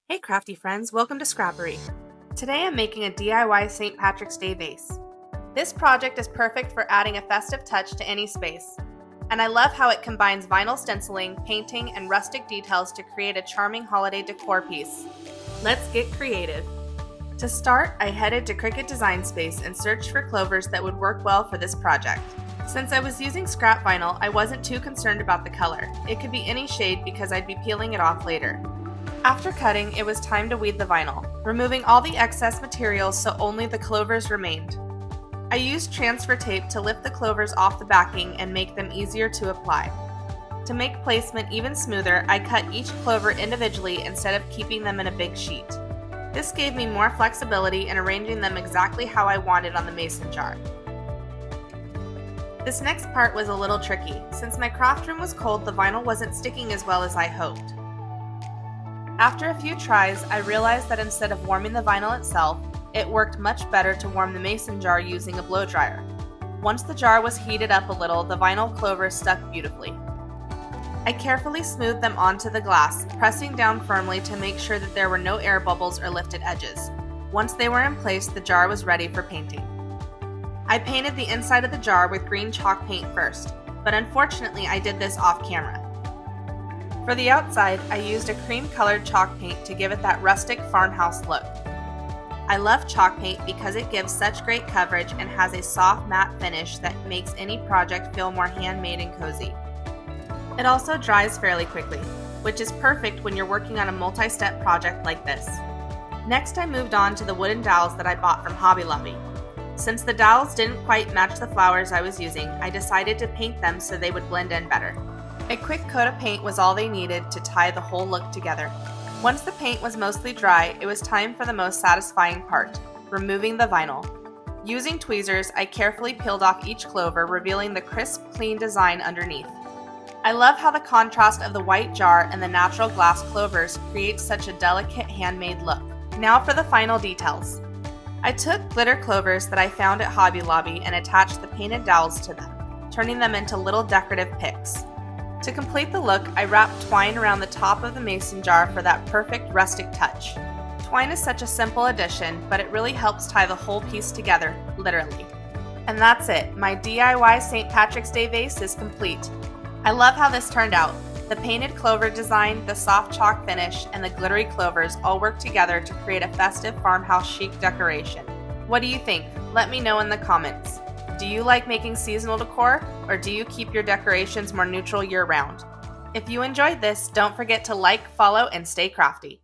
Hey crafty friends, welcome to Scrapary. Today I'm making a DIY St. Patrick's Day vase. This project is perfect for adding a festive touch to any space, and I love how it combines vinyl stenciling, painting, and rustic details to create a charming holiday decor piece. Let's get creative. To start, I headed to Cricut Design Space and searched for clovers that would work well for this project. Since I was using scrap vinyl, I wasn't too concerned about the color. It could be any shade because I'd be peeling it off later. After cutting, it was time to weed the vinyl, removing all the excess materials so only the clovers remained. I used transfer tape to lift the clovers off the backing and make them easier to apply. To make placement even smoother, I cut each clover individually instead of keeping them in a big sheet. This gave me more flexibility in arranging them exactly how I wanted on the mason jar. This next part was a little tricky. Since my craft room was cold, the vinyl wasn't sticking as well as I hoped. After a few tries, I realized that instead of warming the vinyl itself, it worked much better to warm the mason jar using a blow dryer. Once the jar was heated up a little, the vinyl clovers stuck beautifully. I carefully smoothed them onto the glass, pressing down firmly to make sure that there were no air bubbles or lifted edges. Once they were in place, the jar was ready for painting. I painted the inside of the jar with green chalk paint first, but unfortunately I did this off camera. For the outside, I used a cream-colored chalk paint to give it that rustic farmhouse look. I love chalk paint because it gives such great coverage and has a soft matte finish that makes any project feel more handmade and cozy. It also dries fairly quickly, which is perfect when you're working on a multi-step project like this. Next, I moved on to the wooden dowels that I bought from Hobby Lobby. Since the dowels didn't quite match the flowers I was using, I decided to paint them so they would blend in better. A quick coat of paint was all they needed to tie the whole look together. Once the paint was mostly dry, it was time for the most satisfying part, removing the vinyl. Using tweezers, I carefully peeled off each clover, revealing the crisp, clean design underneath. I love how the contrast of the white jar and the natural glass clovers creates such a delicate handmade look. Now for the final details. I took glitter clovers that I found at Hobby Lobby and attached the painted dowels to them, turning them into little decorative picks. To complete the look, I wrapped twine around the top of the mason jar for that perfect rustic touch. Twine is such a simple addition, but it really helps tie the whole piece together, literally. And that's it, my DIY St. Patrick's Day vase is complete. I love how this turned out. The painted clover design, the soft chalk finish, and the glittery clovers all work together to create a festive farmhouse chic decoration. What do you think? Let me know in the comments. Do you like making seasonal decor, or do you keep your decorations more neutral year-round? If you enjoyed this, don't forget to like, follow, and stay crafty.